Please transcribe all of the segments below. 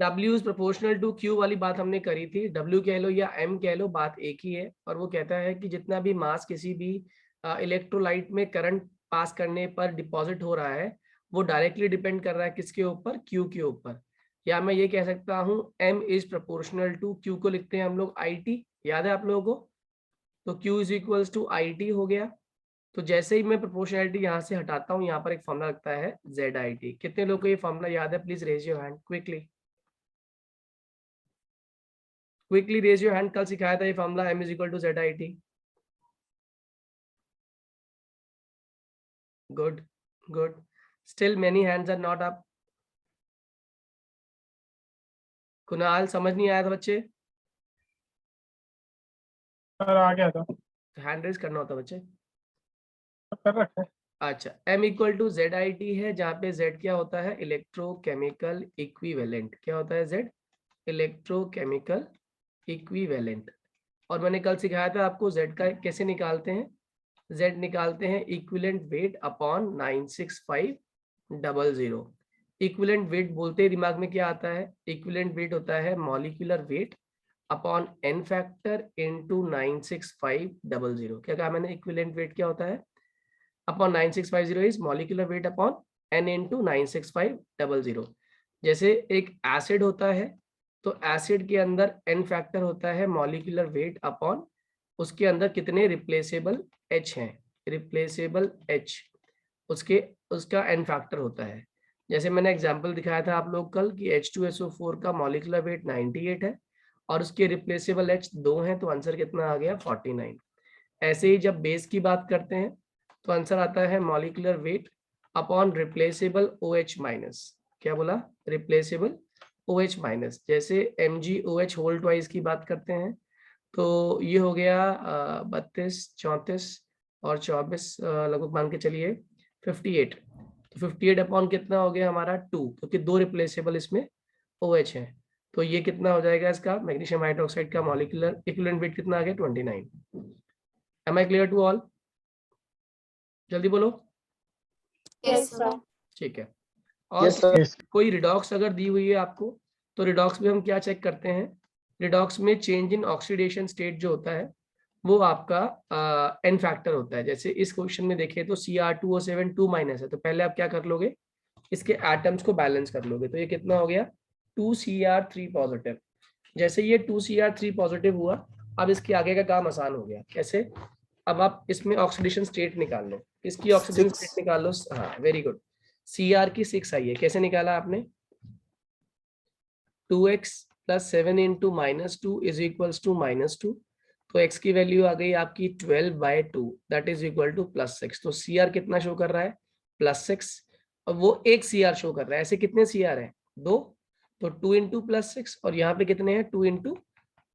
W is proportional to Q वाली बात हमने करी थी, W कह लो या M कह लो, बात एक ही है। और वो कहता है कि जितना भी मास किसी भी इलेक्ट्रोलाइट में करंट पास करने पर डिपॉजिट हो रहा है, वो डायरेक्टली डिपेंड कर रहा है किसके ऊपर, Q के ऊपर। या मैं ये कह सकता हूँ M is proportional to Q, को लिखते हैं हम लोग IT, याद है आप लोगों को? तो Q is equals to IT हो गया। तो जैसे ही मैं प्रोपोर्शनैलिटी यहाँ से हटाता हूँ, यहाँ पर एक फॉर्मूला लगता है ZIT। कितने लोगों को ये फॉर्मूला याद है? Please raise your hand quickly, quickly raise your hand. कल सिखाया था ये formula, M is equal to ZIT। Good good, still many hands are not up. Kunal समझ नहीं आया था बच्चे? सर आ गया था, हैंड रेज करना होता बच्चे। कर रखे। अच्छा, M इक्वल टू ZIT है, जहाँ पे Z क्या होता है? Electrochemical equivalent. क्या होता है Z? Electrochemical equivalent. और मैंने कल सिखाया था आपको Z का कैसे निकालते हैं। Z निकालते हैं equivalent weight upon 96500। Equivalent weight बोलते ही दिमाग में क्या आता है? इक्विवेलेंट वेट होता है molecular weight upon n factor into 96500। क्या कहा मैंने? इक्विवेलेंट वेट क्या होता है? Upon 9650 is molecular weight upon n into 96500। जैसे एक एसिड होता है, तो एसिड के अंदर n फैक्टर होता है मॉलिक्यूलर वेट अपॉन उसके अंदर कितने रिप्लेसेबल H हैं, रिप्लेसेबल H उसके उसका n फैक्टर होता है। जैसे मैंने एग्जांपल दिखाया था आप लोग कल कि H2SO4 का मॉलिक्यूलर वेट 98 है और उसके रिप्लेसेबल H 2 हैं, तो आंसर कितना आ गया? 49। ऐसे ही जब बेस की बात करते हैं तो आंसर आता है molecular weight upon replaceable OH minus. क्या बोला? Replaceable OH minus. जैसे MgOH होल ट्वाइस की बात करते हैं तो ये हो गया 32, 34 और 24, लगभग मान के चलिए 58। तो 58 अपॉन कितना हो गया हमारा? 2, क्योंकि दो रिप्लेसेबल इसमें OH है। तो ये कितना हो जाएगा इसका? मैग्नीशियम हाइड्रोक्साइड का मॉलिक्यूलर इक्विवेलेंट वेट कितना आ गया? 29। Am I clear to all? जल्दी बोलो। Yes sir. ठीक है। और Yes, कोई रिडॉक्स अगर दी हुई है आपको, तो रिडॉक्स में हम क्या चेक करते हैं? रिडॉक्स में चेंज इन ऑक्सीडेशन स्टेट जो होता है वो आपका एन फैक्टर होता है। जैसे इस क्वेश्चन में देखें तो Cr2O7 2 माइनस है, तो पहले आप क्या कर लोगे? इसके एटम्स को बैलेंस कर लोगे। तो ये कितना हो गया? 2Cr3 positive. जैसे ये 2Cr3 पॉजिटिव हुआ, अब इसके आगे का काम आसान हो गया। कैसे? अब आप इसमें ऑक्सीडेशन स्टेट निकाल लो, इसकी ऑक्सीडेशन स्टेट निकाल लो। हाँ वेरी गुड, Cr की 6 आई है। कैसे निकाला आपने? 2x plus 7 into -2 is equals to -2। तो x की वैल्यू आ गई आपकी 12/2, दैट इज इक्वल टू +6। तो Cr कितना शो कर रहा है? +6। और वो एक Cr शो कर रहा है। ऐसे कितने Cr हैं? 2। तो 2 इंटू +6, और यहाँ पे कितने हैं? 2 इंटू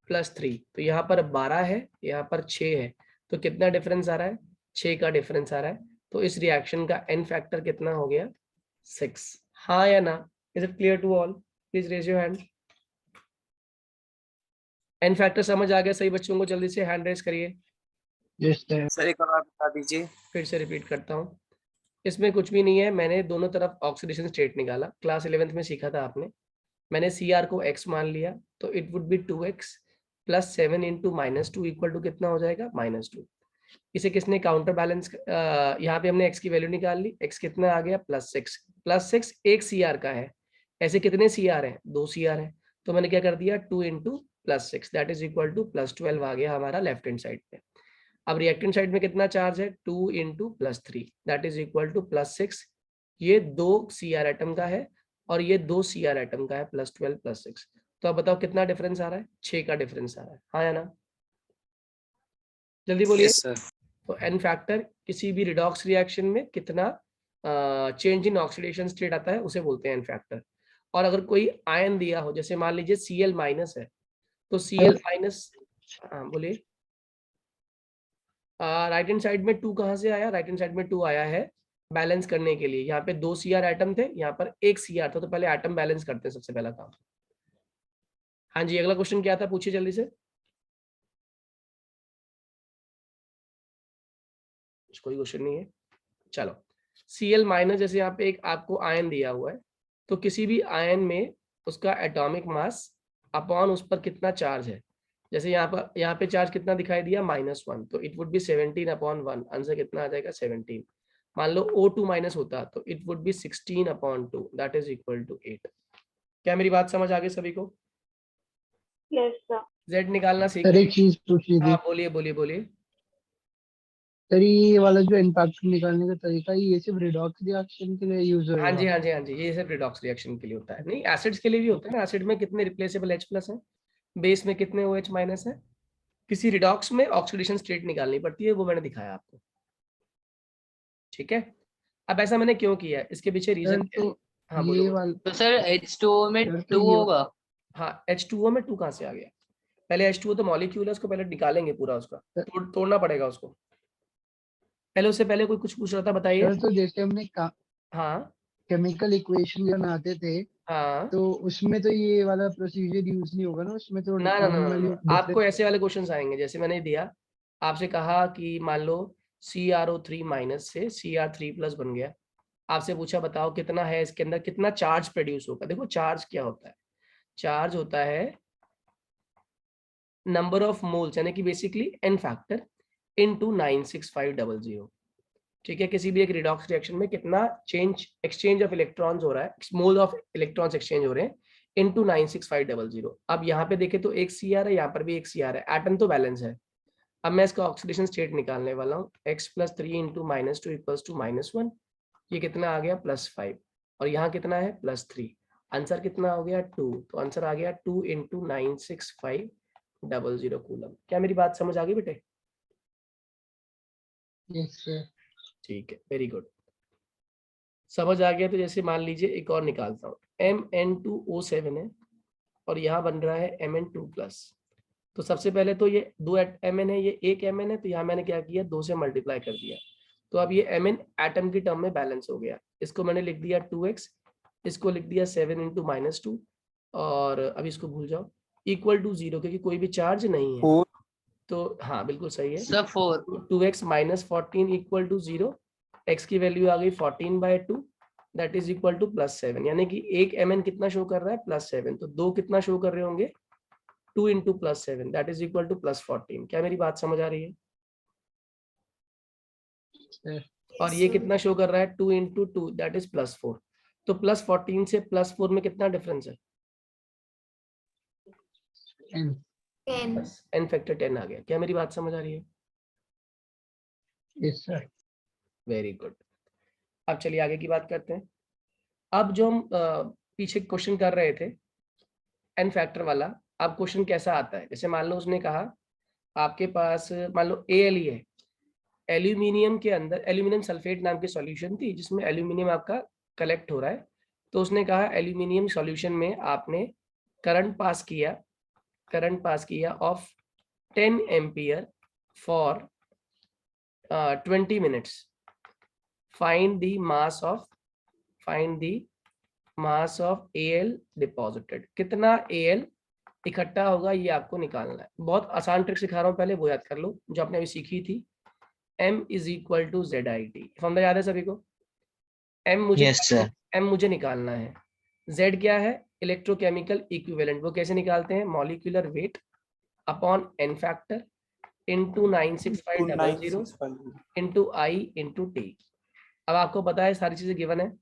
+3। तो यहाँ पर 12 है, यहाँ पर 6 है। तो कितना डिफरेंस आ रहा है? 6 का डिफरेंस आ रहा है। तो इस रिएक्शन का n फैक्टर कितना हो गया? 6। हाँ या ना? Is it clear to all? Please raise your hand. n factor समझ आ गया सही बच्चों को? जल्दी से हैंड रेज करिए। सर एक बार बता दीजिए। फिर से रिपीट करता हूँ, इसमें कुछ भी नहीं है। मैंने दोनों तरफ ऑक्सीडेशन स्टेट निकाला, क्लास 11th में सीखा था आपने। मैंने Cr को x मान लिया, तो it would be 2x plus 7 into -2 equal to कितना हो जाएगा? -2। इसे किसने काउंटर बैलेंस? यहाँ पे हमने x की वैल्यू निकाल ली। x कितना आ गया? +6। +6 एक Cr का है। ऐसे कितने Cr हैं? 2 Cr हैं। तो मैंने क्या कर दिया? 2 into +6 that is equal to +12 आ गया हमारा लेफ्ट हैंड साइड पे। अब रिएक्टेंट साइड में कितना चार्ज है? 2 into +3 that is equal to +6। ये 2 Cr एटम का है और ये 2 Cr एटम का है, +12 +6। तो अब बताओ कितना डिफरेंस आ रहा है? 6 का डिफरेंस आ रहा है। हाँ या ना? जल्दी बोलिए। Yes sir. तो एन फैक्टर किसी भी रिडॉक्स रिएक्शन में कितना चेंज इन ऑक्सीडेशन स्टेट आता है उसे बोलते हैं एन फैक्टर। और अगर कोई आयन दिया हो, जैसे मान लीजिए Cl माइनस है, तो Cl माइनस, हाँ बोलिए। राइट हैंड साइड में 2 कहाँ से आया? राइट हैंड साइड में 2 आया है बैलेंस करने के लिए। यहाँ पे 2 Cr एटम थे, यहाँ पर 1 Cr था। तो पहले एटम बैलेंस करते हैं, सबसे पहला काम। हाँ जी, अगला क्वेश्चन क्या था? पूछिए जल्दी से। कोई क्वेश्चन नहीं है, चलो। Cl माइनस, जैसे यहाँ पे एक आपको आयन दिया हुआ है, तो किसी भी आयन में उसका एटॉमिक मास अपॉन उस पर कितना चार्ज है। जैसे यहाँ पे चार्ज कितना दिखाई दिया -1, तो it would B 17 upon 1, answer कितना आ जाएगा 17। मान लो O2 माइनस होता तो it would be 16 upon 2 that is equal to 8। क्या मेरी बात समझ आ गई सभी को? Yes sir. Z निकालना सीख सर लिया? एक चीज पूछनी थी हाँ बोलिए बोलिए बोलिए। सर, ये वाला जो इम्पैक्ट निकालने का तरीका है, ये सिर्फ रिडॉक्स रिएक्शन के लिए यूज हाँ जी होएगा? हाँ जी हाँ जी, ये सिर्फ रिडॉक्स रिएक्शन के लिए होता है, नहीं एसिड्स के लिए भी होता है ना। एसिड में कितने रिप्लेसेबल H प्लस है, बेस में कितने OH माइनस है। किसी रिडॉक्स में ऑक्सीडेशन स्टेट निकालनी पड़ती है, वो मैंने दिखाया आपको, ठीक है। अब ऐसा मैंने क्यों किया है, इसके पीछे रीजन सर क्या है? तो हाँ बोलो ये बोलो। वाला, तो सर H2O में सर 2 तो ये होगा। हाँ H2O में 2 कहाँ से आ गया? पहले H2O तो मॉलिक्यूल है, उसको पहले निकालेंगे पूरा, उसका तोड़ना पड़ेगा उसको। पहले उससे पहले कोई कुछ पूछ रहा था, बताइए। सर तो जैसे हमने हाँ केमिकल इक्वेशन बनाते थे, हाँ, तो उसमें तो ये वाला प्रोसीजर यूज नहीं होगा ना, उसमें तो ना ना ना ना नॉर्मली ना, आपको डिफरेंस। ऐसे वाले क्वेश्चंस आएंगे जैसे मैंने दिया। आपसे कहा कि मान लो CrO3 माइनस से Cr3 प्लस बन गया। आपसे पूछा बताओ कितना है इसके अंदर, कितना चार्ज प्रोड्यूस होगा। देखो चार्ज क्या होता है, चार्ज होता है नंबर ऑफ मोल्स, यानी कि बेसिकली n फैक्टर इनटू 96500। ठीक है, किसी भी एक रिडॉक्स रिएक्शन में कितना एक्सचेंज ऑफ इलेक्ट्रॉन्स हो रहा है, मोल ऑफ इलेक्ट्रॉन्स एक्सचेंज हो रहे हैं इनटू 96500। अब यहाँ पे देखे तो एक Cr है, यहाँ पर भी एक Cr है, एटम तो बैलेंस है। अब मैं इसका ऑक्सीडेशन स्टेट निकालने वाला हूँ, x plus 3 into -2 equals to -1। ये कितना आ गया +5, और यहाँ कितना है +3। आंसर कितना हो गया 2, तो आंसर आ गया 2 इंटू 96500 कूलम। क्या मेरी बात समझ आ गई बेटे? Yes sir. ठीक है, वेरी गुड, समझ आ गया। तो जैसे मान लीजिए एक और निकालता हूँ, Mn2O7 है और यहाँ बन रहा है Mn2+। तो सबसे पहले तो ये 2 Mn है, ये 1 Mn है, तो यहाँ मैंने क्या किया 2 से मल्टीप्लाई कर दिया। तो अब ये Mn एटम की टर्म में बैलेंस हो गया। इसको मैंने लिख दिया 2x, इसको लिख दिया 7 इंटू -2, और अब इसको भूल जाओ, इक्वल टू 0, क्योंकि कोई भी चार्ज नहीं है। 4 तो हाँ बिल्कुल सही है, sir 4 2x minus 14 equal to 0। x की वैल्यू आ गई 14/2 दैट इज इक्वल टू +7, यानी कि एक Mn कितना शो कर रहा है +7, तो 2 कितना शो कर रहे होंगे 2 into +7 that is equal to +14। क्या मेरी बात समझ आ रही है? और ये कितना शो कर रहा है 2 इंटू 2 दैट इज +4। तो +14 से +4 में कितना डिफरेंस है? 10। बस n फैक्टर 10 आ गया। क्या मेरी बात समझ आ रही है? Yes sir. Very good. अब चलिए आगे की बात करते हैं। अब जो हम पीछे क्वेश्चन कर रहे थे n फैक्टर वाला, अब क्वेश्चन कैसा आता है, जैसे मान लो उसने कहा आपके पास मान लो ALE है, एल्यूमिनियम के अंदर एल्यूमिनियम सल्फेट नाम की सॉल्यूशन थी जिसमें एल्यूमिनियम आपका कलेक्ट हो रहा है। तो उसने कहा एल्यूमिनियम सॉल्यूशन में आपने करंट पास किया of 10 ampere for 20 minutes. Find the mass of Al deposited. कितना Al इकट्ठा होगा ये आपको निकालना है। बहुत आसान ट्रिक सिखा रहा हूँ, पहले वो याद कर लो जो आपने अभी सीखी थी। M is equal to ZIT, formula याद है सभी को? Yes sir. M मुझे निकालना है, Z क्या है इलेक्ट्रोकेमिकल इक्विवेलेंट, वो कैसे निकालते हैं, molecular weight upon n factor into 96500 into I into T। अब आपको पता है सारी चीजें गिवन है।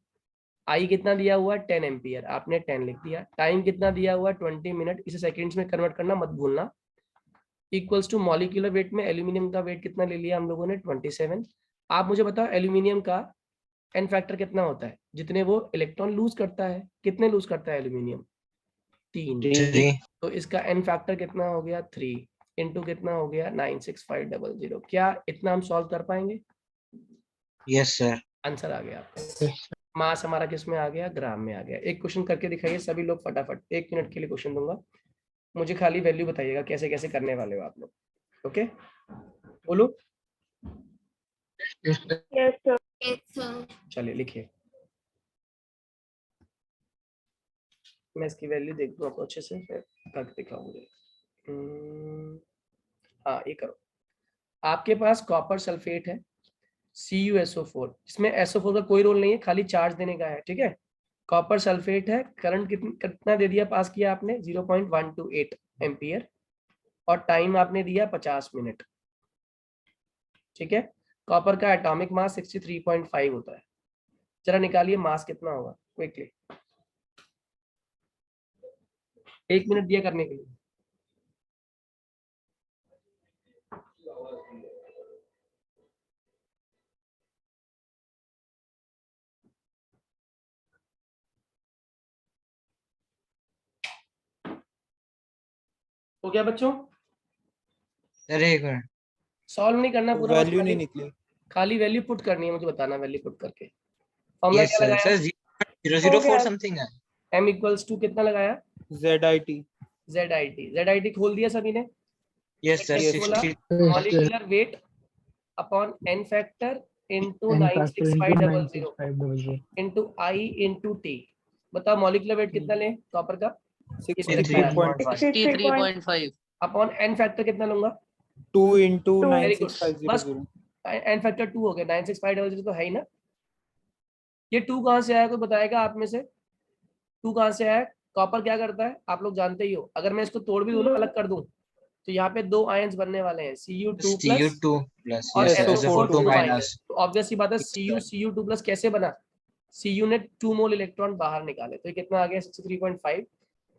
I कितना दिया हुआ है 10 एम्पियर, आपने 10 लिख दिया। टाइम कितना दिया हुआ है 20 मिनट, इसे सेकंड्स में कन्वर्ट करना मत भूलना। इक्वल्स टू मॉलिक्यूलर वेट में एल्यूमिनियम का वेट कितना ले लिया हम लोगों ने 27। आप मुझे बताओ एल्यूमिनियम का n फैक्टर कितना होता है, जितने वो इलेक्ट्रॉन लूज करता है। कितने लूज करता है एल्यूमिनियम? 3। 3 तो इसका n फैक्टर कितना हो गया 3 इंटू कितना हो गया 96500। क्या इतना हम सॉल्व कर पाएंगे? Yes sir. आंसर आ गया आपका। मास हमारा किस में आ गया, ग्राम में आ गया। एक क्वेश्चन करके दिखाइए सभी लोग फटाफट, 1 मिनट के लिए क्वेश्चन दूंगा, मुझे खाली वैल्यू बताइएगा कैसे कैसे करने वाले हो आप लोग। ओके बोलो। Yes sir. Yes sir. Yes sir. चलिए लिखिए, मैं इसकी वैल्यू देख दूं आपको अच्छे से, फिर करके दिखाऊं मुझे। हाँ ये करो, आपके पास कॉपर सल्फेट है CuSO4, इसमें SO4 का कोई रोल नहीं है, खाली चार्ज देने का है, ठीक है। कॉपर सल्फेट है, करंट कितना दे दिया, पास किया आपने 0.128 एम्पियर, और टाइम आपने दिया 50 मिनट। ठीक है, कॉपर का एटॉमिक मास 63.5 होता है। जरा निकालिए मास कितना होगा क्विकली, 1 मिनट दिया करने के लिए। हो गया बच्चों? सर एक मिनट, सॉल्व नहीं करना पूरा, वैल्यू नहीं निकली। खाली वैल्यू पुट करनी है, मुझे बताना वैल्यू पुट करके। फॉर्मूला यस क्या सर। लगाया? सर 004 समथिंग है। m इक्वल्स टू कितना लगाया? ZIT। ZIT खोल दिया सभी ने? Yes sir, Yes, 60 molecular weight upon n factor into N factor into 96500 96500 into I into T। बताओ मॉलिक्यूलर वेट कितना ले कॉपर का? 63.5 अपॉन n फैक्टर कितना लूंगा? 2 into वेरी गुड, बस 96500। n फैक्टर 2 हो गया, 96500 तो है ही ना। ये 2 कहाँ से आया, कोई बताएगा आप में से? 2 कहाँ से आया? कॉपर क्या करता है आप लोग जानते ही हो। अगर मैं इसको तोड़ भी दूं ना, अलग कर दूं, तो यहाँ पे 2 आयंस बनने वाले हैं, Cu2 प्लस Cu2 प्लस और yes sir, SO4 SO4 2 minus. Minus. तो ऑब्वियस सी बात है, Cu2 प्लस कैसे बना? Cu ने 2 मोल इलेक्ट्रॉन बाहर निकाले, तो ये कितना आ गया 63.5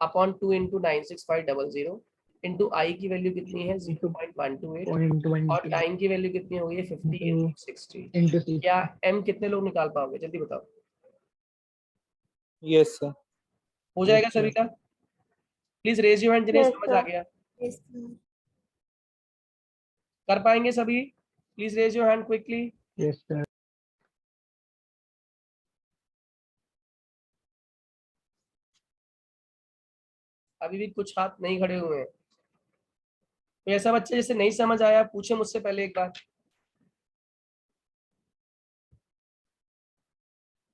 अपॉन 2 इंटू 96500 इंटू आई की वैल्यू कितनी है 0.128 और टाइम की वैल्यू कितनी हो गई है 50 इंटू 60। into 6. क्या m कितने लोग निकाल पाओगे, जल्दी बताओ। Yes sir. हो जाएगा सभी का? प्लीज रेज योर हैंड जिन्हें Yes, समझ sir. आ गया। Yes, sir. कर पाएंगे सभी? Please raise your hand quickly. Yes, sir. अभी भी कुछ हाथ नहीं खड़े हुए हैं। तो ऐसा बच्चे जैसे नहीं समझ आया पूछे मुझसे पहले एक बार।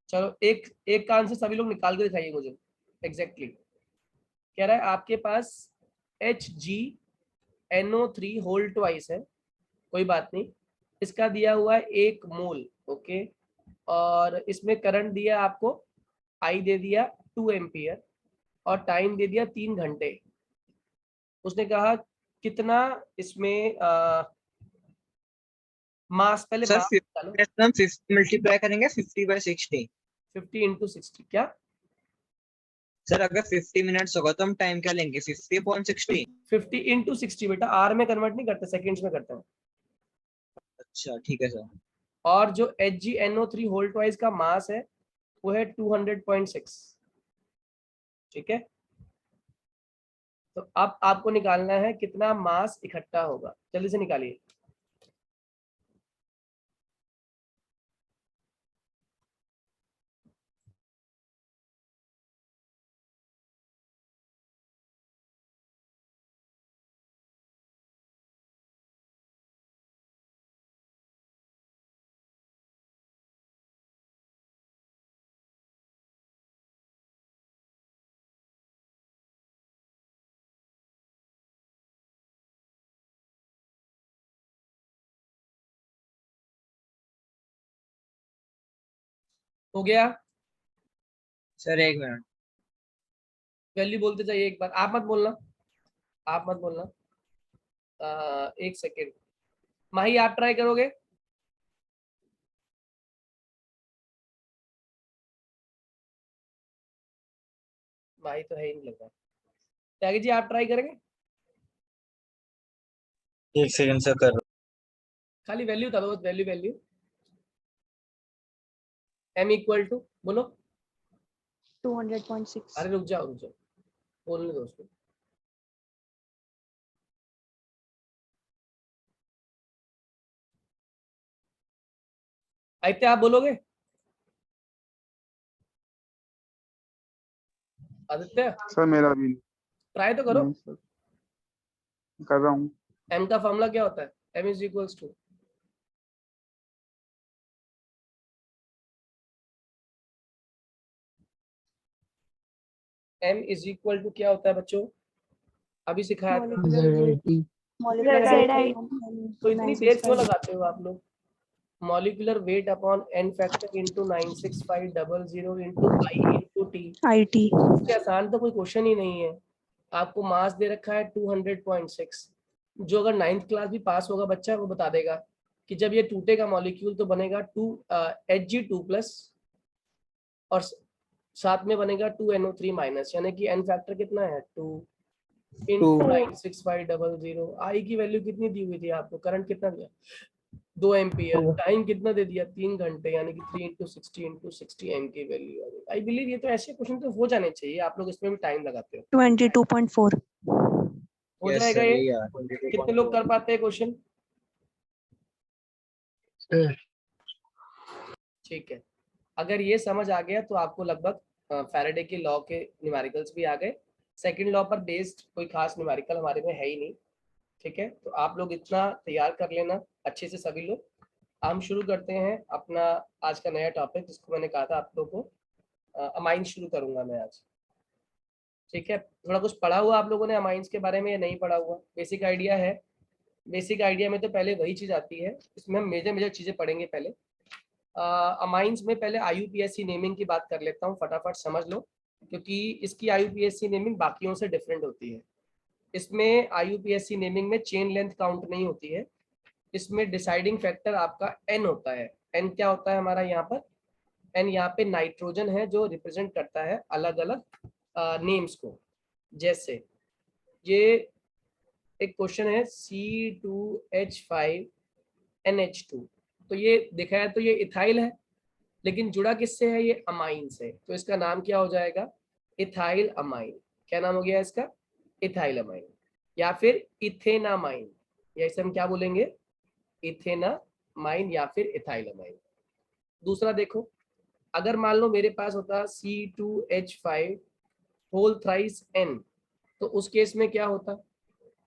चलो एक का आंसर सभी लोग निकाल के दिखाइए मुझे एग्जैक्टली। कह रहा है आपके पास HgNO3 होल ट्वाइस है, कोई बात नहीं, इसका दिया हुआ है 1 मोल, ओके, और इसमें करंट दिया आपको, आई दे दिया 2 एम्पियर और टाइम दे दिया 3 घंटे। उसने कहा कितना इसमें मास, पहले सर मास निकालो। 50 मल्टीप्लाई करेंगे 50/60। 50 इंटू 60 क्या? सर अगर 50 मिनट्स होगा तो हम टाइम क्या लेंगे 50/60। 50 इंटू 60 बेटा, आर में कन्वर्ट नहीं करते, सेकेंड्स में करते हैं। अच्छा ठीक है सर। और जो HgNO3 होल ट्वाइस का मास है वो है 200.6। ठीक है, तो अब आपको निकालना है कितना मास इकट्ठा होगा, जल्दी से निकालिए। हो गया? सर एक मिनट, वैल्यू बोलते जाइए एक बार, आप मत बोलना, आप मत बोलना। एक सेकेंड, माही आप ट्राई करोगे? माही तो है ही नहीं लग रहा। त्यागी जी आप ट्राई करेंगे? एक सेकंड सर कर। खाली वैल्यू बता दो, value value m equal to बोलो। 200.6. अरे रुक जाओ बोलने दो उसको। आदित्य आप बोलोगे? आदित्य सर मेरा भी ट्राई तो करो। नहीं सर, कर रहा हूँ। m का फॉर्मूला क्या होता है? m इज इक्वल्स टू क्या होता है बच्चों? अभी सिखाया था। ZIT. ZIT. तो इतनी देर क्यों लगाते हो आप लोग? Molecular weight upon n factor into 96500 into I into T। IT। इससे आसान तो कोई क्वेश्चन ही नहीं है। आपको मास दे रखा है 200.6, जो अगर 9th क्लास भी पास होगा बच्चा वो बता देगा कि जब ये टूटेगा मॉलिक्यूल तो बनेगा 2Hg2+ और साथ में बनेगा 2NO3-, यानी कि n फैक्टर कितना है 2 इंटू 96500। आई की वैल्यू कितनी दी हुई थी आपको, करंट कितना दिया 2 एम्पियर, टाइम कितना दे दिया 3 घंटे, यानी कि 3 × 60 × 60 एम की वैल्यू आ गई। आई बिलीव ये तो ऐसे क्वेश्चन तो हो जाने चाहिए, आप लोग इसमें भी टाइम लगाते हो। 22.4। हो Yes, जाएगा sir, ये? यही आ, कितने लोग कर पाते हैं क्वेश्चन? ठीक है, अगर ये समझ आ गया तो आपको लगभग फैराडे के लॉ के न्यूमेरिकल्स भी आ गए। सेकंड लॉ पर बेस्ड कोई खास न्यूमेरिकल हमारे में है ही नहीं। ठीक है, तो आप लोग इतना तैयार कर लेना अच्छे से सभी लोग। हम शुरू करते हैं अपना आज का नया टॉपिक, जिसको मैंने कहा था आप लोगों को अमाइन शुरू करूंगा मैं आज। ठीक है, थोड़ा कुछ पढ़ा हुआ आप लोगों ने अमाइंस के बारे में या नहीं पढ़ा हुआ? बेसिक आइडिया है? बेसिक आइडिया में तो पहले वही चीज आती है, इसमें हम मेजर चीजें पढ़ेंगे। पहले अमाइंस में पहले IUPAC नेमिंग की बात कर लेता हूँ, फटाफट समझ लो, क्योंकि इसकी IUPAC नेमिंग बाकियों से डिफरेंट होती है। इसमें IUPAC नेमिंग में चेन लेंथ काउंट नहीं होती है, इसमें डिसाइडिंग फैक्टर आपका n होता है। n क्या होता है हमारा यहाँ पर? n यहाँ पे नाइट्रोजन है जो रिप्रेजेंट करता है अलग अलग नेम्स को। जैसे ये एक क्वेश्चन है C2H5NH2, तो ये देखा है तो ये इथाइल है, लेकिन जुड़ा किससे है? ये अमाइन से, तो इसका नाम क्या हो जाएगा? Ethyl amine. क्या नाम हो गया इसका? इथाइल अमाइन, या फिर इथेनामाइन, या इसे हम क्या बोलेंगे? इथेनामाइन या फिर इथाइल अमाइन। दूसरा देखो, अगर मान लो मेरे पास होता C2H5 होल थ्राइस N, तो उस केस में क्या होता?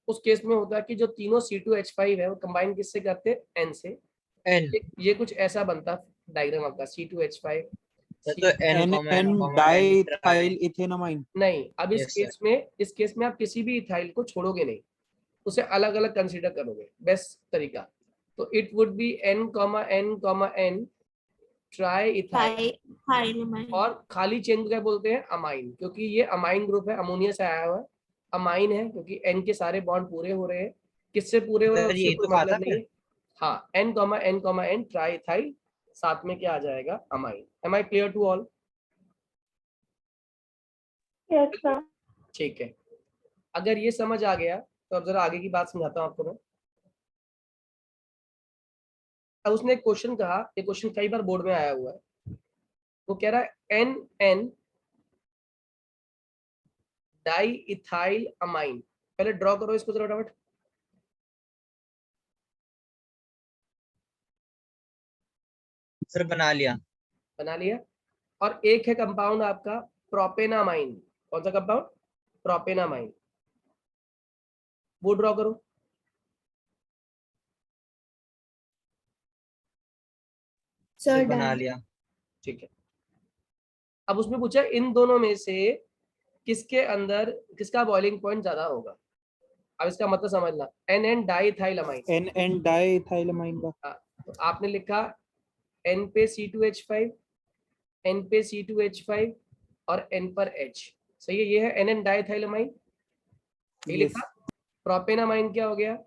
उस केस में होता कि जो तीनों C2H5 है वो कंबाइन किससे करते? N से। N, ये कुछ ऐसा बनता डायग्राम आपका C2H5 तो N, N N, diethyl ethanamine. नहीं, अब इस Yes, sir. केस में आप किसी भी इथाइल को छोड़ोगे नहीं, उसे अलग अलग कंसीडर करोगे, बेस्ट तरीका। तो it would B N, try ethyl, और खाली चेन को क्या बोलते हैं? अमाइन, क्योंकि ये अमाइन ग्रुप है, अमोनिया से आया हुआ है, अमाइन है क्योंकि N के सारे बॉन्ड पूरे हो रहे हैं। किससे पूरे हो रहे हैं सर, उससे यही कोई तो कहा था मतलब नहीं है। हाँ, N, ट्राई इथाइल, साथ में क्या आ जाएगा? Amine. Am I clear to all? Yes, sir. ठीक है, अगर ये समझ आ गया तो अब जरा आगे की बात समझाता हूँ आपको मैं। अब उसने एक क्वेश्चन कहा, ये क्वेश्चन कई बार बोर्ड में आया हुआ है, वो कह रहा है NN डाई इथाइल अमाइन। पहले ड्रॉ करो इसको जरा फटाफट। सर बना लिया। बना लिया। और एक है कंपाउंड आपका प्रोपेनामाइन। कौन सा कंपाउंड? प्रोपेनामाइन। वो ड्रॉ करो। Sir, बना done. लिया। ठीक है, अब उसमें पूछा इन दोनों में से किसके अंदर किसका बॉइलिंग पॉइंट ज्यादा होगा। अब इसका मतलब समझना, NN डाइथाइलमाइन, N डाइथाइलमाइन का। तो आपने लिखा N पे C2H5, N पे C2H5 और N पर H, सही है? ये है NN डाइथाइलमाइन, ये Yes. लिखा। प्रोपेनामाइन क्या हो गया?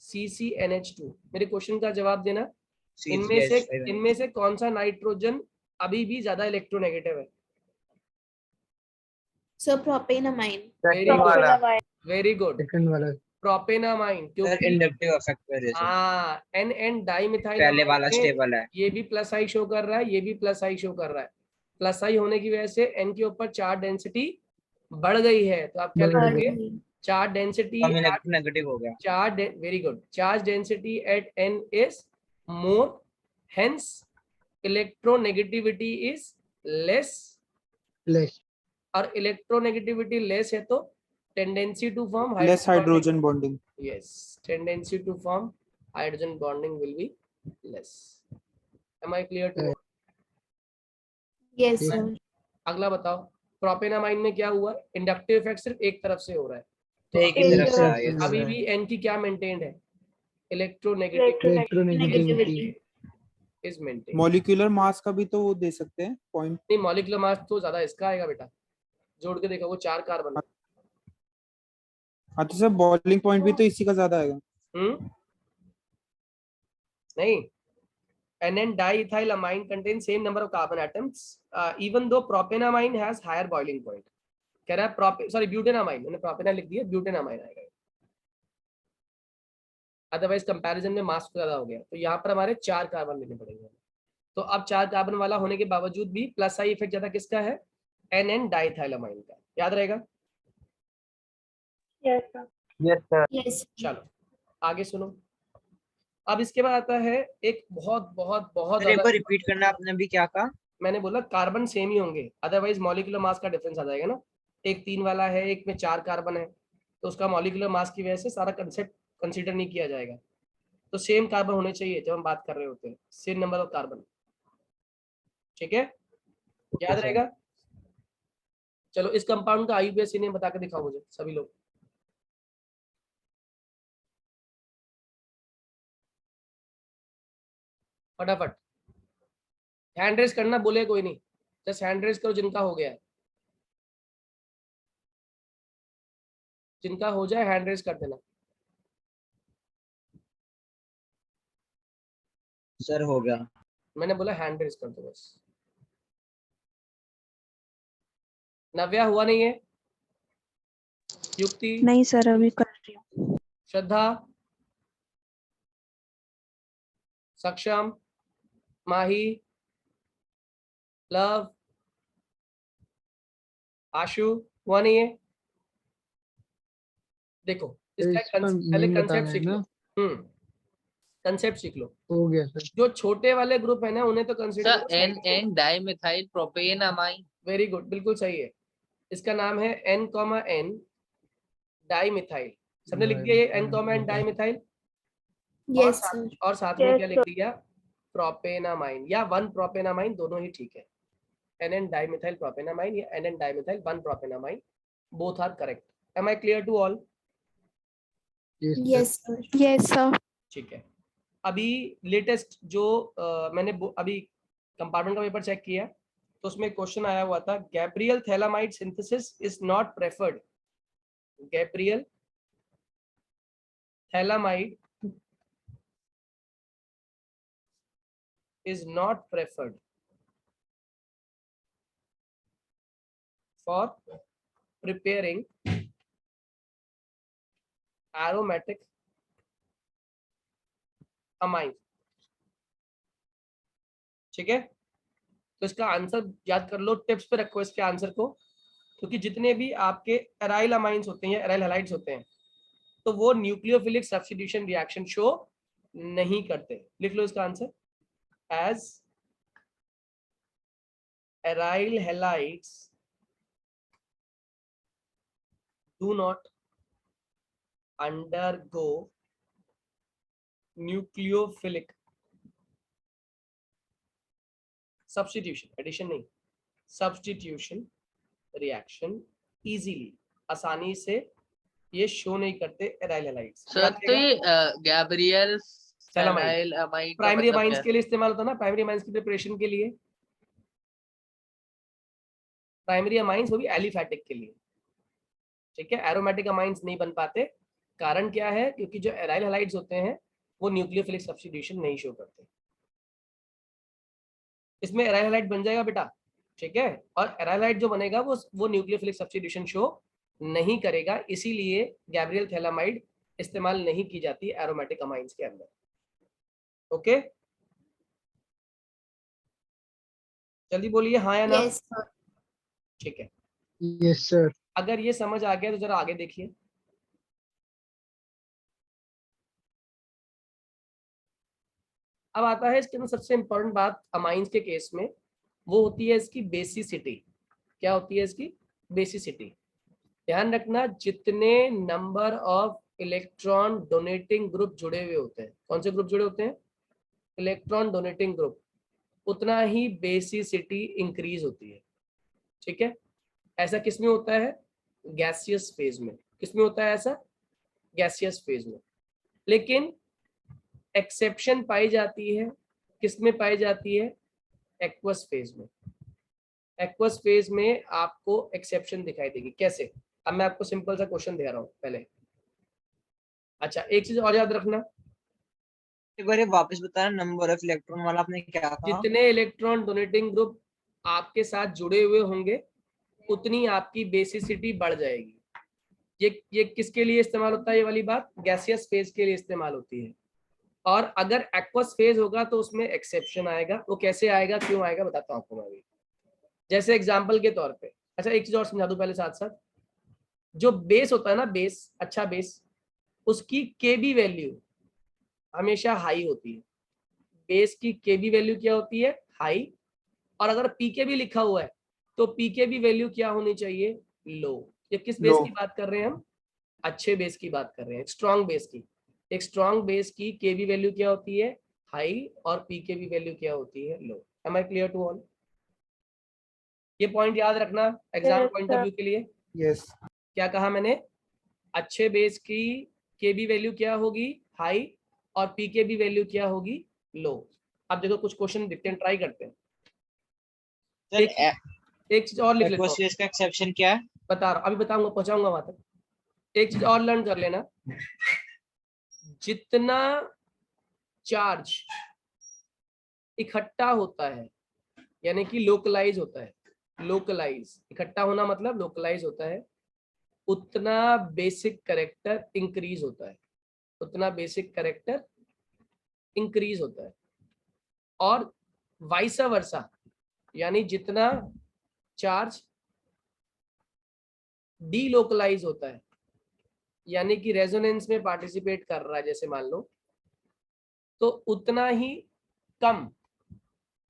CCNH2। मेरे क्वेश्चन का जवाब देना, इनमें से कौन सा नाइट्रोजन अभी भी ज्यादा इलेक्ट्रोनेगेटिव है? Sir, propanamine. Very good, very good, second वाला। प्रोपेनामाइन, सर क्योंकि इंडक्टिव इफेक्ट कर रहे हाँ NN डाइमिथाइल पहले वाला स्टेबल है। ये भी प्लस आई शो कर रहा है, ये भी प्लस आई शो कर रहा है। प्लस आई होने की वजह से N के ऊपर चार्ज डेंसिटी बढ़ गई है, तो आप क्या लिखेंगे? चार्ज डेंसिटी, कम इलेक्ट्रोनेगेटिव हो गया। Very good, charge density at N is more, hence electronegativity is less, less. और इलेक्ट्रोनेगेटिविटी लेस है तो tendency to form Less hydrogen bonding. yes, tendency to form hydrogen bonding will be less. Am I clear to all? Yes, sir. अगला बताओ, propanamine में क्या हुआ? Inductive effect सिर्फ एक तरफ से हो रहा है, तो एक ही तरफ से आया। अभी भी N की क्या मेंटेन्ड है? Electronegative. Electronegativity. Is maintain. Molecular mass का भी तो वो दे सकते हैं पॉइंट। नहीं, मॉलिक्यूलर मास तो ज्यादा इसका आएगा बेटा, जोड़ के देखो वो 4 कार्बन है। हाँ तो सर बॉइलिंग पॉइंट भी तो इसी का ज्यादा आएगा। नहीं, NN diethylamine contains same number of carbon atoms even though propanamine has higher boiling point। कह रहा है सॉरी ब्यूटेनामाइन, मैंने प्रोपेना लिख दिया, ब्यूटेनामाइन आएगा। अदरवाइज कंपैरिजन में मास ज्यादा हो गया, तो यहाँ पर हमारे 4 कार्बन लेने पड़ेंगे। तो अब 4 कार्बन वाला होने के बावजूद भी प्लस आई इफेक्ट ज्यादा किसका है? NN डाइथाइलामाइन का। याद रहेगा? Yes, sir. Yes sir. Yes. चलो आगे सुनो। अब इसके बाद आता है एक बहुत बहुत बहुत एक बार अलग, रिपीट करना, आपने अभी क्या कहा? मैंने बोला कार्बन सेम ही होंगे, अदरवाइज मॉलिक्यूलर मास का डिफरेंस आ जाएगा ना। एक 3 वाला है, एक में 4 कार्बन है, तो उसका मॉलिक्यूलर मास की वजह से सारा कंसेप्ट कंसीडर नहीं किया जाएगा। तो सेम कार्बन होने चाहिए जब हम बात कर रहे होते हैं, सेम नंबर ऑफ कार्बन। ठीक है, याद रहेगा? चलो इस कंपाउंड का IUPAC नेम बता के दिखाओ मुझे सभी लोग। फटाफट हैंड रेस करना, बोले कोई नहीं, जस्ट हैंड रेस करो जिनका हो गया है। जिनका हो जाए हैंड रेस कर देना। सर हो गया। मैंने बोला हैंड रेस कर दो बस। नव्या हुआ नहीं है? युक्ति? नहीं सर, अभी कर रही हूँ। श्रद्धा? सक्षम? माही? लव? आशु? हुआ नहीं है? देखो इसका इसका पहले नेम कंसेप्ट बताना है सीख लो। ना। कंसेप्ट सीख लो। हो गया सर। जो छोटे वाले ग्रुप है ना उन्हें तो consider sir NN dimethyl propanamine. Very good, बिल्कुल सही है। इसका नाम है N, डाइमिथाइल। सबने लिख दिया ये N, डाइमिथाइल। Yes, sir. और साथ में क्या लिख दिया? प्रोपेनामाइन या 1 प्रोपेनामाइन, दोनों ही ठीक है। NN डाइमिथाइल प्रोपेनामाइन या NN dimethyl 1 propanamine, both are correct. Am I clear to all? Yes, sir. Yes, sir. ठीक है। अभी लेटेस्ट जो मैंने अभी कंपार्टमेंट का पेपर चेक किया तो उसमें क्वेश्चन आया हुआ था, Gabriel phthalimide synthesis is not preferred. Gabriel phthalimide is not preferred for preparing aromatic amine। ठीक है, तो इसका आंसर याद कर लो, टिप्स पे रखो इसके आंसर को, क्योंकि जितने भी आपके एराइल अमाइंस होते हैं, एराइल हैलाइड्स होते हैं, तो वो न्यूक्लियोफिलिक सब्स्टिट्यूशन रिएक्शन शो नहीं करते। लिख लो इसका answer, as aryl halides do not undergo nucleophilic substitution, addition नहीं, substitution reaction easily, आसानी से ये शो नहीं करते एराइल हैलाइड्स। सर तो ये गैब्रियल थैलामाइड थैलाइल अमाइन का प्राइमरी मतलब अमाइंस क्या के लिए इस्तेमाल होता है ना, प्राइमरी अमाइंस की प्रिपरेशन के लिए। प्राइमरी अमाइंस वो भी एलिफैटिक के लिए। ठीक है, एरोमेटिक अमाइंस नहीं बन पाते। कारण क्या है? क्योंकि जो एराइल हैलाइड्स होते हैं वो न्यूक्लियोफिलिक सब्स्टिट्यूशन नहीं शो करते। इसमें एराइल हैलाइड बन जाएगा बेटा, ठीक है, और एराइल हैलाइड जो बनेगा वो न्यूक्लियोफिलिक सब्स्टिट्यूशन शो नहीं करेगा, इसीलिए गैब्रियल थैलामाइड इस्तेमाल नहीं की जाती एरोमेटिक अमाइंस के अंदर। ओके, जल्दी बोलिए हाँ या ना। Yes, sir. ठीक है, यस सर। अगर ये समझ आ गया तो जरा आगे देखिए। अब आता है इसके अंदर सबसे इंपॉर्टेंट बात अमाइंस के केस में, वो होती है इसकी बेसिसिटी। क्या होती है इसकी? बेसिसिटी। ध्यान रखना, जितने number of electron donating group जुड़े हुए होते हैं, कौन से ग्रुप जुड़े होते हैं? इलेक्ट्रॉन डोनेटिंग ग्रुप, उतना ही बेसिसिटी इंक्रीज होती है। ठीक है, ऐसा किसमें होता है? गैसियस फेज में। किसमें होता है ऐसा? गैसियस फेज में। लेकिन एक्सेप्शन पाई जाती है किस में पाई जाती है? एक्वस फेज में। एक्वस फेज में आपको एक्सेप्शन दिखाई देगी। कैसे? अब मैं आपको सिंपल सा क्वेश्चन दे रहा हूं पहले। अच्छा, एक चीज और याद रखना, एक बार ये वापस बताना, नंबर ऑफ इलेक्ट्रॉन वाला आपने क्या कहा? जितने इलेक्ट्रॉन डोनेटिंग ग्रुप आपके साथ जुड़े हुए होंगे उतनी आपकी बेसिसिटी बढ़ जाएगी। ये किसके लिए इस्तेमाल होता है? ये वाली बात गैसियस फेज के लिए इस्तेमाल होती है। और अगर एक्वस फेज होगा तो उसमें एक्सेप्शन आएगा। वो कैसे आएगा, क्यों आएगा, बताता हूँ आपको मैं अभी। जैसे एग्जांपल के तौर पे, अच्छा एक चीज और समझा दूं पहले साथ साथ, जो बेस होता है ना, बेस, अच्छा बेस, उसकी केबी वैल्यू हमेशा हाई होती है। बेस की केबी वैल्यू क्या होती है? हाई। और अगर पीकेबी लिखा हुआ है तो पीकेबी वैल्यू क्या होनी चाहिए? लो। ये किस बेस Low. की बात कर रहे हैं हम? अच्छे बेस की बात कर रहे हैं, स्ट्रॉन्ग बेस की। एक स्ट्रॉन्ग बेस की केबी वैल्यू क्या होती है? हाई। और पीकेबी वैल्यू क्या होती है? लो। Am I clear to all? ये पॉइंट याद रखना एग्जाम पॉइंट ऑफ व्यू के लिए। Yes. क्या कहा मैंने? अच्छे बेस की केबी वैल्यू क्या होगी? हाई। और पीकेबी वैल्यू क्या होगी? लो। अब देखो कुछ क्वेश्चन देखते हैं, ट्राई करते हैं। सर एक चीज और लिख लेता एक्वस हूँ, फेज का एक्सेप्शन क्या है? बता रहा हूं, अभी बताऊंगा, पहुंचाऊंगा वहां तक। एक चीज और लर्न कर लेना, जितना चार्ज इकट्ठा होता है यानी कि लोकलाइज होता है, लोकलाइज, इकट्ठा होना मतलब लोकलाइज होता है, उतना बेसिक कैरेक्टर इंक्रीज होता है, उतना बेसिक कैरेक्टर इंक्रीज होता है। और वाइस वर्सा, यानी जितना चार्ज डीलोकलाइज होता है, यानी कि रेजोनेंस में पार्टिसिपेट कर रहा है जैसे मान लो, तो उतना ही कम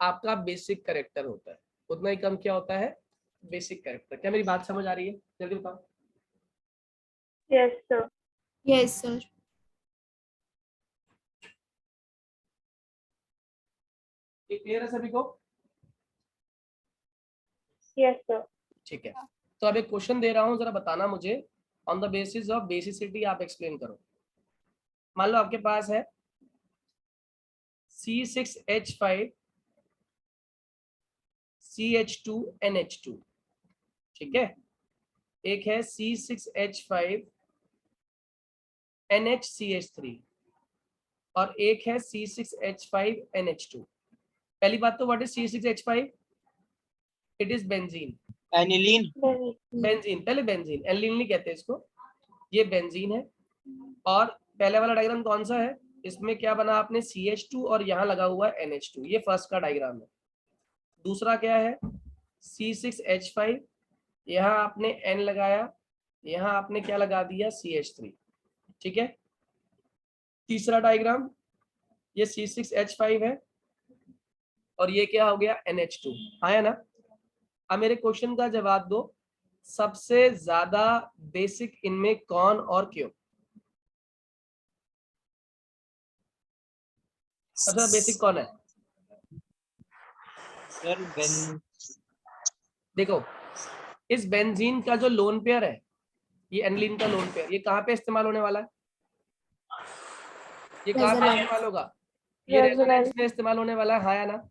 आपका बेसिक कैरेक्टर होता है। उतना ही कम क्या होता है? Basic character. क्या मेरी बात समझ आ रही है? जल्दी बताओ। Yes, sir. Yes, sir. ये क्लियर है सभी को? Yes, sir. ठीक है, तो अब एक क्वेश्चन दे रहा हूं, जरा बताना मुझे, on the basis of basicity आप एक्सप्लेन करो। मान लो आपके पास है C6H5 CH2 NH2, ठीक है। एक है C6H5 NHCH3 और एक है C6H5 NH2। पहली बात तो what is C6H5? It is benzene. Aniline. Benzene, पहले बेंजीन, एनिलीन नहीं कहते इसको, ये बेंजीन है। और पहले वाला डायग्राम कौन सा है? इसमें क्या बना आपने? CH2 और यहाँ लगा हुआ है NH2, ये फर्स्ट का डायग्राम है। दूसरा क्या है? C6H5, यहाँ आपने N लगाया, यहाँ आपने क्या लगा दिया? CH3, ठीक है। तीसरा डायग्राम, ये C6H5 है और ये क्या हो गया? NH2, आया ना? अब मेरे क्वेश्चन का जवाब दो, सबसे ज्यादा बेसिक इनमें कौन और क्यों? सबसे ज्यादा बेसिक कौन है? सर देखो, इस बेंजीन का जो लोन पेयर है, ये एनिलीन का लोन पेयर, ये कहाँ पे इस्तेमाल होने वाला है? ये कहाँ पे इस्तेमाल होगा? ये रेजोनेंस में इस्तेमाल होने वाला है, हाँ या ना?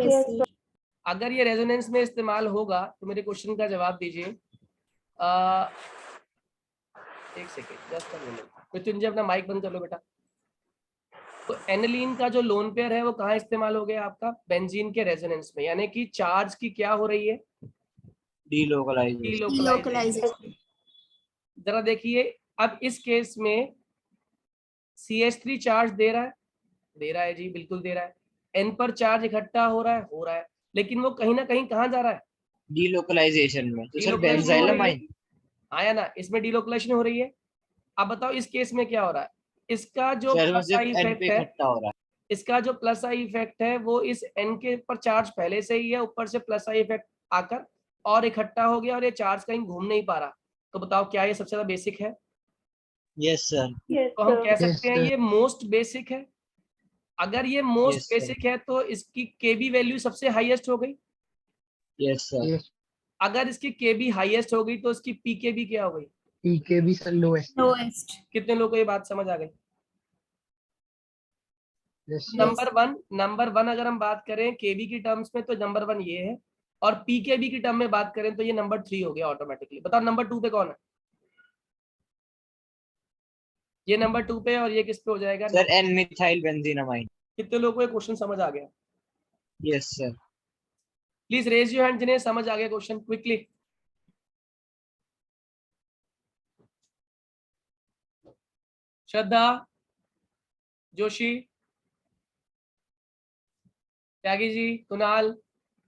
Yes, sir. अगर ये रेजोनेंस में इस्तेमाल होगा तो मेरे क्वेश्चन का जवाब दीजिए। एक second, just a minute, Mrityunjay अपना माइक बंद कर लो बेटा। तो एनिलीन का जो लोन पेयर है वो कहाँ इस्तेमाल हो गया आपका? बेंजीन के रेजोनेंस में, यानी कि चार्ज की क्या हो रही है? डीलोकलाइजेशन। डीलोकलाइजेशन। जरा देखिए, अब इस केस में CH3 चार्ज दे रहा है? दे रहा है जी, बिल्कुल दे रहा है। N पर चार्ज इकट्ठा हो रहा है? हो रहा है, लेकिन वो कहीं ना कहीं कहाँ जा रहा है? डीलोकलाइजेशन में। तो सर डीलोकलाइजेशन हो रही है, बेंजाइलामाइन। आया ना? इसमें डीलोकलाइजेशन हो रही है। अब बताओ इस केस में क्या हो रहा है? इसका जो सर प्लस आई सिर्फ एन इफेक्ट पे है, इकट्ठा हो रहा है। इसका जो प्लस आई इफेक्ट है वो इस N के ऊपर चार्ज पहले से ही है, ऊपर से प्लस आई इफेक्ट आकर और इकट्ठा हो गया और ये चार्ज कहीं घूम नहीं पा रहा। तो बताओ क्या ये सबसे ज्यादा बेसिक है? Yes sir. तो हम कह सकते हैं ये मोस्ट बेसिक है। अगर ये मोस्ट Yes, sir. बेसिक है तो इसकी केबी वैल्यू सबसे हाईएस्ट हो गई। Yes sir. अगर इसकी केबी हाईएस्ट हो गई तो इसकी पीकेबी क्या हो गई? PKb lowest. Lowest. कितने लोगों को ये बात समझ आ गई? Yes, sir. नंबर वन अगर हम बात करें केबी की टर्म्स में तो नंबर 1 ये है, और पीकेबी की टर्म में बात करें तो ये नंबर 3 हो गया ऑटोमेटिकली। बताओ नंबर 2 पे कौन है? ये नंबर 2 पे और ये किस पे हो जाएगा? Sir N methyl benzenamine. कितने लोगों को ये क्वेश्चन समझ आ गया? Yes sir. Please raise your hand जिन्हें समझ आ गया क्वेश्चन क्विकली। श्रद्धा, जोशी, त्यागी जी, कुणाल,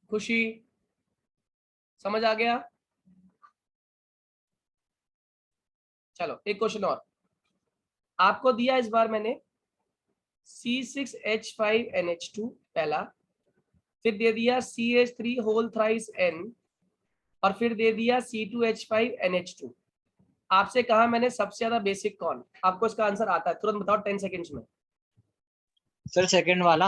खुशी, समझ आ गया? चलो एक क्वेश्चन और आपको दिया इस बार मैंने C6H5NH2 पहला, फिर दे दिया CH3 होल थ्राइस N, और फिर दे दिया C2H5NH2। आपसे कहा मैंने सबसे ज्यादा बेसिक कौन? आपको इसका आंसर आता है तुरंत बताओ 10 सेकंड्स में। सर सेकंड वाला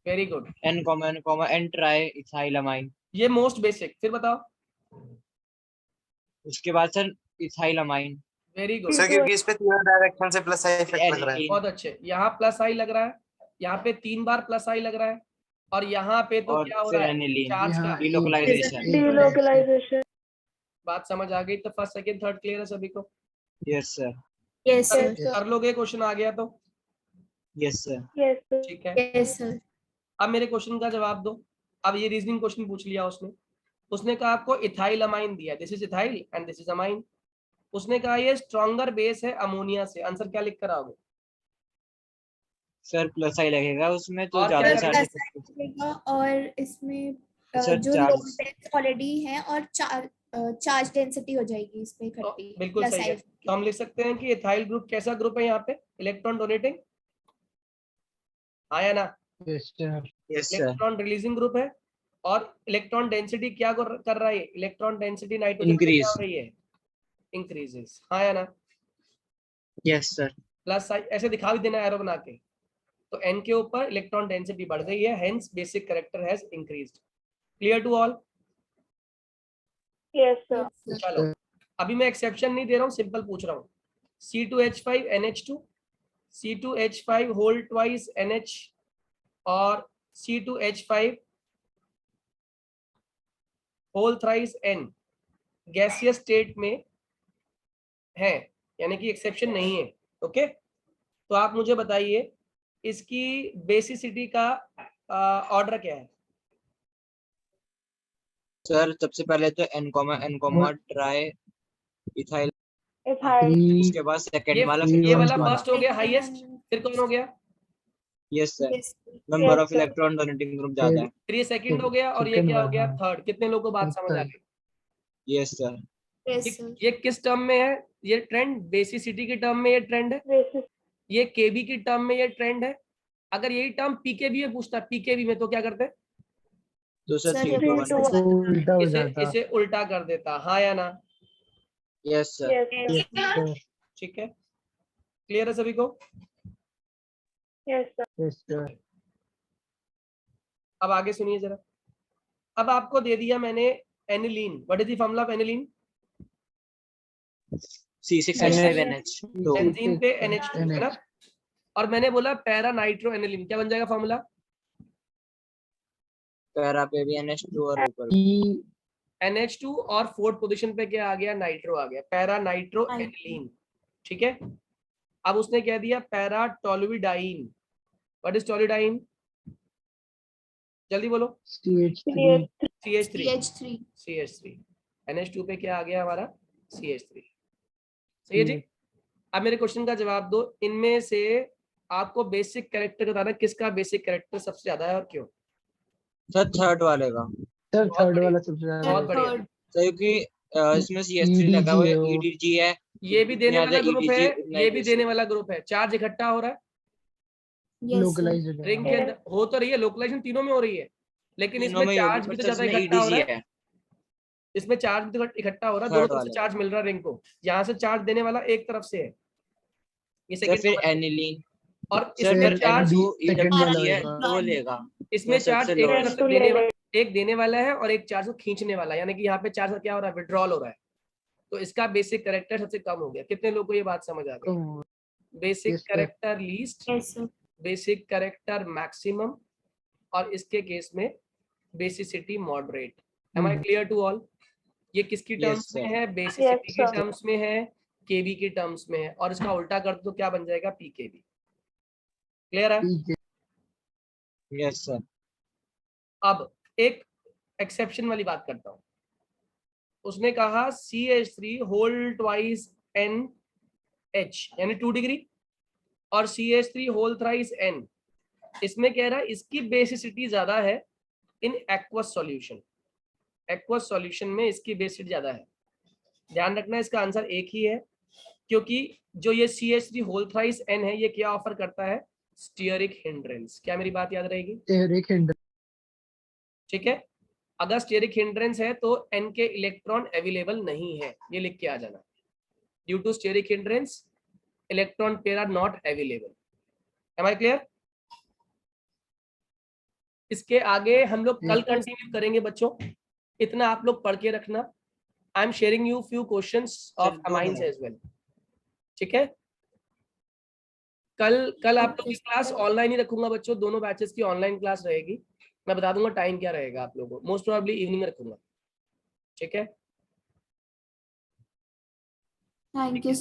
very good. N triethylamine. ये मोस्ट बेसिक। फिर बताओ। उसके बाद sir ethylamine. Very good. Sir क्योंकि इस पे तीनों डायरेक्शन से प्लस आई इफेक्ट लग रहा है। बहुत अच्छे। यहाँ प्लस आई लग रहा है, यहाँ पे 3 बार प्लस आई लग रहा है, और यहाँ पे तो और क्या हो फिर रहा है? एनिलीन। चार्ज का डिलोकलाइजेशन। Delocalization. बात समझ आ गई तो फर्स्ट सेकंड थर्ड क्लियर है सभी को? Yes sir. Yes, sir. कर लोगे क्वेश्चन आ गया तो? Yes sir. Yes, sir. ठीक है। Yes, sir. अब मेरे क्वेश्चन का जवाब दो। अब ये रीजनिंग क्वेश्चन पूछ लिया उसने कहा आपको इथाइल अमाइन दिया, this is ethyl and this is amine. उसने कहा ये स्ट्रॉन्गर बेस है अमोनिया से। आंसर क्या लिख कर आओगे? सर प्लस आई लगेगा उसमें तो और ज्यादा क्या चार्ज लगेगा, और इसमें सर जो चार्ज लोड ऑलरेडी है और चार्ज डेंसिटी हो जाएगी इस पे इकट्ठी। बिल्कुल प्लस सही है। तो हम लिख सकते हैं कि इथाइल ग्रुप कैसा ग्रुप है यहाँ पे? इलेक्ट्रॉन डोनेटिंग, हाँ या ना? Yes, sir. Yes sir. Electron releasing group है, और इलेक्ट्रॉन डेंसिटी क्या कर रहा है? इलेक्ट्रॉन डेंसिटी नाइट्रोजन पे क्या हो रही है? इंक्रीजेस, हाँ या ना? Yes sir. प्लस ऐसे दिखा भी देना एरो बना के। तो n के ऊपर इलेक्ट्रॉन डेंसिटी बढ़ गई है, hence basic character has increased. Clear to all? Yes, sir. चलो अभी मैं एक्सेप्शन नहीं दे रहा हूँ, सिंपल पूछ रहा हूँ। C2H5NH2, C2H5 whole twice NH और C2H5 whole thrice N gaseous state में है, यानी कि एक्सेप्शन नहीं है। ओके, तो आप मुझे बताइए इसकी बेसिसिटी का ऑर्डर क्या है? सर सबसे पहले तो N ट्राई इथाइल, Ethyl. उसके बाद सेकंड वाला ये वाला फर्स्ट हो गया हाईएस्ट, फिर कौन हो गया? Yes sir. Yes, number Yes, of sir. Electron donating group ज्यादा है। फिर ये सेकंड हो गया, और ये Second क्या हो वाला, गया? हाँ। थर्ड। कितने लोगों को बात समझ आ गई? Yes sir. yes, sir. ये किस टर्म में है? ये ट्रेंड बेसिसिटी की टर्म में ये ट्रेंड है, Basis. ये केबी की टर्म में ये ट्रेंड है। अगर यही टर्म पीकेबी में पूछता, पीकेबी में, तो क्या करते? तो sir Sir, 3 three to to 1। one. उल्टा हो इसे जाता। इसे उल्टा कर देता, हाँ या ना? Yes sir. Yes, sir. Yes, sir. ठीक है, क्लियर है सभी को? Yes, sir. Yes, sir. अब आगे सुनिए जरा। अब आपको दे दिया मैंने aniline. What is the formula of aniline? C6H5NH। तो बेंजीन पे NH2 है ना, और मैंने बोला पैरा नाइट्रो एनिलीन, क्या बन जाएगा फॉर्मूला? पैरा पे भी NH2 और ऊपर E NH2 और फोर्थ पोजीशन पे क्या आ गया? नाइट्रो आ गया, पैरा नाइट्रो एनिलीन। ठीक है, अब उसने क्या दिया? Para toluidine. What is toluidine? जल्दी बोलो। CH3 CH3। CH3 NH2 पे क्या आ गया हमारा? CH3। सही है जी। अब मेरे क्वेश्चन का जवाब दो। इनमें से आपको बेसिक कैरेक्टर बताना, किसका बेसिक कैरेक्टर सबसे ज्यादा है और क्यों? सर थर्ड वाले का। सर बहुत थर्ड बढ़िया। वाला सबसे ज्यादा बहुत है। बढ़िया। Third. क्योंकि इसमें CH3 लगा हुआ है, EDG है वो। EDG है। ये भी देने वाला ज्यादा ग्रुप है, EDG ये भी देने वाला ग्रुप है। चार्ज इकट्ठा हो रहा है Yes, sir. Localized हो रिंग के जाएगा। अंदर, हो तो रही है, लोकलाइजेशन तीनों में हो रही है, लेकिन तीनों इसमें में ही होगी, चार्ज भी पर तो सर ज्यादा इसमें इकट्ठा हो रहा EDG है। है। इसमें चार्ज भी तो इकट्ठा हो रहा है, Third दोनों तरफ से वाले। चार्ज मिल रहा है रिंग को। यहाँ से चार्ज देने वाला एक तरफ से है, ये सर सेकंड फिर नंबर। एनिलीन। और सर इसमें फिर चार्ज, N2 second वाला EWG है, होगा। वो लेगा। इसमें ये सबसे चार्ज एक lowest। तरफ से देने वाला, एक देने वाला है और एक चार्ज को खींचने वाला है, यानी कि यहाँ पे चार्ज क्या हो रहा है? विड्रॉल हो रहा है। तो इसका बेसिक कैरेक्टर सबसे कम हो गया। कितने लोगों को ये बात समझ आ गई? Basic Yes, sir. Character least, Yes, sir. Basic character maximum, और इसके केस में basicity moderate. Am I clear to all? ये किसकी Yes, टर्म्स sir. में है? बेसिसिटी Yes, की sir. टर्म्स में है, केबी की टर्म्स में है, और इसका उल्टा कर दो तो क्या बन जाएगा? पीकेबी। क्लियर है? ठीक है। Yes, sir. अब एक एक्सेप्शन वाली बात करता हूं। उसने कहा CH3 होल ट्वाइस NH यानी 2 डिग्री, और CH3 होल थ्राइस N। इसमें कह रहा है इसकी बेसिसिटी ज्यादा है in aqueous solution. Aqueous solution में इसकी बेसिसिटी ज्यादा है। ध्यान रखना इसका आंसर एक ही है, क्योंकि जो ये CH3 होल थ्राइस N है ये क्या ऑफर करता है? Steric hindrance. क्या मेरी बात याद रहेगी? Steric hindrance. ठीक है, अगर स्टेरिक हिंड्रेंस है तो N के इलेक्ट्रॉन अवेलेबल नहीं है, ये लिख के आ जाना। Due to steric hindrance electron pair are not available. Am I clear? इसके आगे हम लोग कल कंटिन्यू करेंगे बच्चों, इतना आप लोग पढ़ के रखना। I am sharing you few questions of amines as well. ठीक है, कल आप लोग की क्लास ऑनलाइन ही रखूंगा बच्चों, दोनों बैचेस की ऑनलाइन क्लास रहेगी। मैं बता दूंगा टाइम क्या रहेगा आप लोगों को, मोस्ट प्रोबेबली इवनिंग में रखूंगा। ठीक है, थैंक यू।